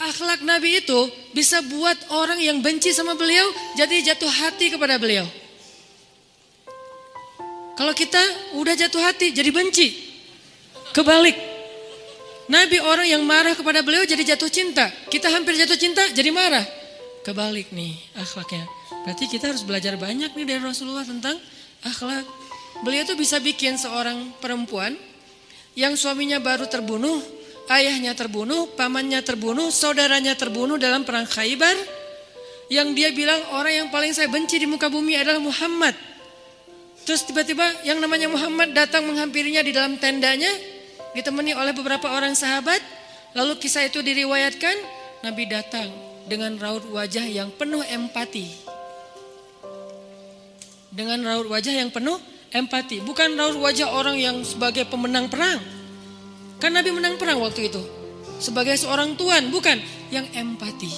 Akhlak Nabi itu bisa buat orang yang benci sama beliau jadi jatuh hati kepada beliau. Kalau kita udah jatuh hati jadi benci. Kebalik. Nabi orang yang marah kepada beliau jadi jatuh cinta. Kita hampir jatuh cinta jadi marah. Kebalik nih akhlaknya. Berarti kita harus belajar banyak nih dari Rasulullah tentang akhlak. Beliau tuh bisa bikin seorang perempuan yang suaminya baru terbunuh, ayahnya terbunuh, pamannya terbunuh, saudaranya terbunuh dalam perang Khaybar. Yang dia bilang orang yang paling saya benci di muka bumi adalah Muhammad. Terus tiba-tiba yang namanya Muhammad datang menghampirinya di dalam tendanya, ditemani oleh beberapa orang sahabat. Lalu kisah itu diriwayatkan, Nabi datang dengan raut wajah yang penuh empati. Dengan raut wajah yang penuh empati, bukan raut wajah orang yang sebagai pemenang perang. Kan Nabi menang perang waktu itu. Sebagai seorang tuan, bukan, yang empati.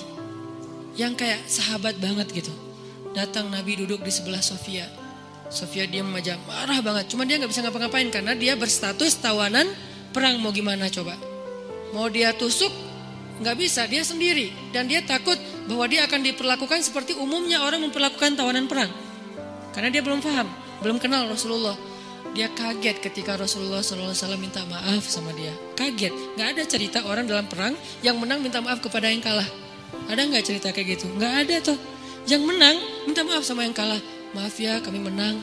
Yang kayak sahabat banget gitu. Datang Nabi duduk di sebelah Sofia. Sofia diam aja, marah banget. Cuma dia gak bisa ngapa-ngapain karena dia berstatus tawanan perang. Mau gimana coba? Mau dia tusuk? Gak bisa, dia sendiri. Dan dia takut bahwa dia akan diperlakukan seperti umumnya orang memperlakukan tawanan perang. Karena dia belum paham, belum kenal Rasulullah. Dia kaget ketika Rasulullah SAW minta maaf sama dia. Kaget, gak ada cerita orang dalam perang yang menang minta maaf kepada yang kalah. Ada gak cerita kayak gitu? Gak ada tuh. Yang menang minta maaf sama yang kalah. Maaf ya kami menang.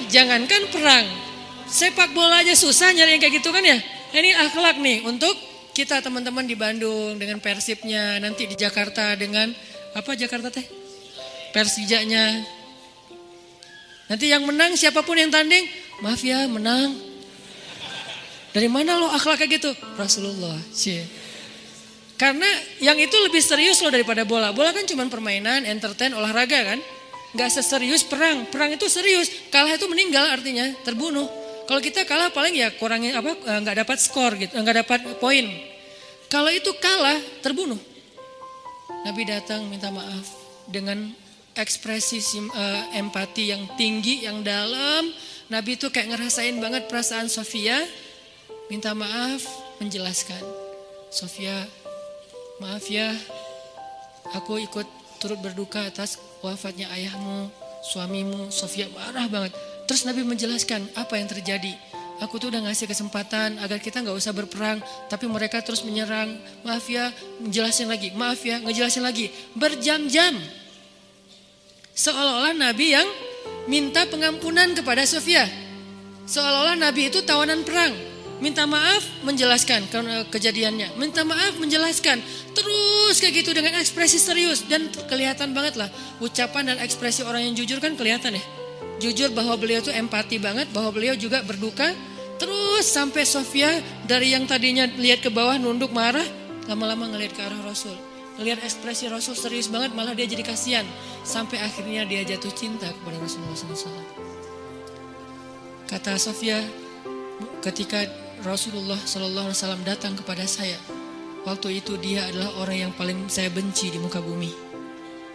Jangankan perang, sepak bola aja susah nyari yang kayak gitu kan ya. Ini akhlak nih untuk kita teman-teman di Bandung dengan Persibnya. Nanti di Jakarta dengan apa Jakarta teh? Persijanya. Nanti yang menang siapapun yang tanding, maaf ya menang. Dari mana lo akhlak kayak gitu? Rasulullah. Karena yang itu lebih serius loh daripada bola. Bola kan cuma permainan, entertain, olahraga kan. Gak seserius perang. Perang itu serius. Kalah itu meninggal artinya terbunuh. Kalau kita kalah paling ya kurangin apa? Nggak dapat skor gitu, nggak dapat poin. Kalau itu kalah terbunuh. Nabi datang minta maaf dengan ekspresi empati yang tinggi, yang dalam. Nabi itu kayak ngerasain banget perasaan Sofia. Minta maaf, menjelaskan. Sofia, maaf ya, aku ikut turut berduka atas wafatnya ayahmu, suamimu. Sofia marah banget. Terus Nabi menjelaskan apa yang terjadi. Aku tuh udah ngasih kesempatan agar kita gak usah berperang, tapi mereka terus menyerang. Maaf ya, ngejelasin lagi. Maaf ya, ngejelasin lagi. Berjam-jam. Seolah-olah Nabi yang minta pengampunan kepada Sofia. Seolah-olah Nabi itu tawanan perang. Minta maaf, menjelaskan kejadiannya. Minta maaf, menjelaskan. Terus kayak gitu dengan ekspresi serius. Dan kelihatan banget lah. Ucapan dan ekspresi orang yang jujur kan kelihatan ya. Jujur bahwa beliau tuh empati banget. Bahwa beliau juga berduka. Terus sampai Sofia dari yang tadinya lihat ke bawah nunduk marah. Lama-lama ngelihat ke arah Rasul. Ngelihat ekspresi Rasul serius banget. Malah dia jadi kasihan. Sampai akhirnya dia jatuh cinta kepada Rasulullah SAW. Kata Sofia, ketika Rasulullah SAW datang kepada saya, waktu itu dia adalah orang yang paling saya benci di muka bumi.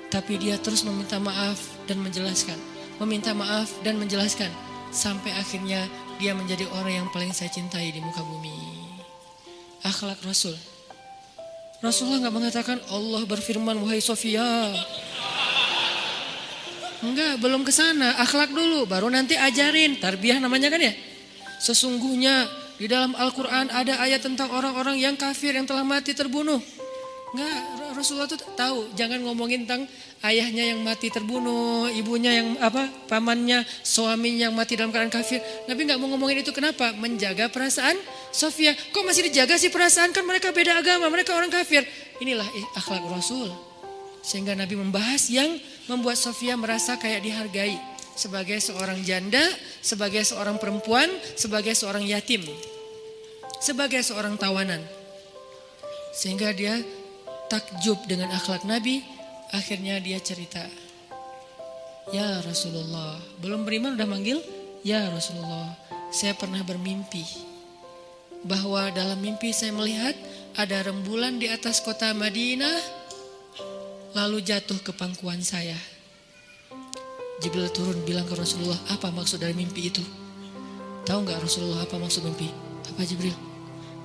Tapi dia terus meminta maaf dan menjelaskan. Meminta maaf dan menjelaskan. Sampai akhirnya dia menjadi orang yang paling saya cintai di muka bumi. Akhlak Rasul. Rasulullah gak mengatakan Allah berfirman wahai Sofia. Enggak, belum ke sana. Akhlak dulu, baru nanti ajarin. Tarbiyah namanya kan ya. Sesungguhnya di dalam Al-Quran ada ayat tentang orang-orang yang kafir yang telah mati terbunuh. Enggak, Rasulullah tuh tahu. Jangan ngomongin tentang ayahnya yang mati terbunuh, ibunya yang pamannya, suaminya yang mati dalam keadaan kafir. Nabi enggak mau ngomongin itu, kenapa? Menjaga perasaan Sofia. Kok masih dijaga sih perasaan? Kan mereka beda agama, mereka orang kafir. Inilah akhlak Rasul. Sehingga Nabi membahas yang membuat Sofia merasa kayak dihargai. Sebagai seorang janda, sebagai seorang perempuan, sebagai seorang yatim. Sebagai seorang tawanan. Sehingga dia takjub dengan akhlak Nabi. Akhirnya dia cerita. Ya Rasulullah. Belum beriman udah manggil. Ya Rasulullah. Saya pernah bermimpi. Bahwa dalam mimpi saya melihat ada rembulan di atas kota Madinah. Lalu jatuh ke pangkuan saya. Jibril turun bilang ke Rasulullah, apa maksud dari mimpi itu? Tahu gak Rasulullah apa maksud mimpi? Apa Jibril?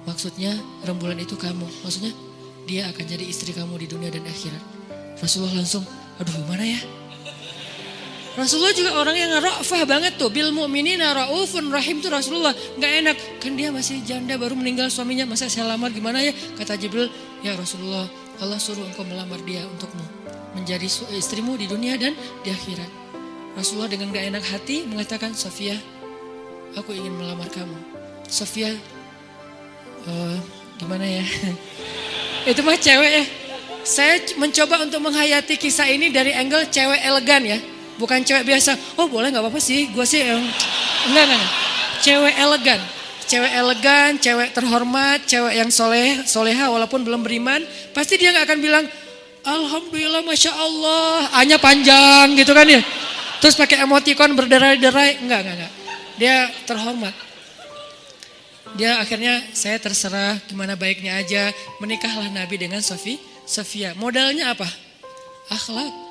Maksudnya rembulan itu kamu. Maksudnya dia akan jadi istri kamu di dunia dan akhirat. Rasulullah langsung, aduh gimana ya? Rasulullah juga orang yang ra'fah banget tuh. Bil mu'minina ra'ufun rahim tuh Rasulullah. Gak enak, kan dia masih janda baru meninggal suaminya. Masa saya lamar gimana ya? Kata Jibril, ya Rasulullah, Allah suruh engkau melamar dia untukmu. Menjadi istrimu di dunia dan di akhirat. Rasulullah dengan gak enak hati mengatakan, Sofia, aku ingin melamar kamu. Sofia, gimana ya? Itu mah cewek ya. Saya mencoba untuk menghayati kisah ini dari angle cewek elegan ya. Bukan cewek biasa, oh boleh gak apa-apa sih, gue sih enggak. Cewek elegan, cewek terhormat, cewek yang soleha walaupun belum beriman. Pasti dia gak akan bilang, Alhamdulillah Masya Allah, A-nya panjang gitu kan ya. Terus pakai emoticon berderai-derai, enggak. Dia terhormat. Dia akhirnya saya terserah gimana baiknya aja, menikahlah Nabi dengan Sofia. Modalnya apa? Akhlak.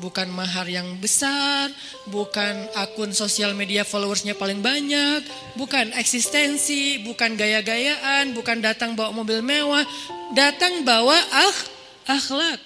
Bukan mahar yang besar, bukan akun sosial media followersnya paling banyak, bukan eksistensi, bukan gaya-gayaan, bukan datang bawa mobil mewah, datang bawa akhlak.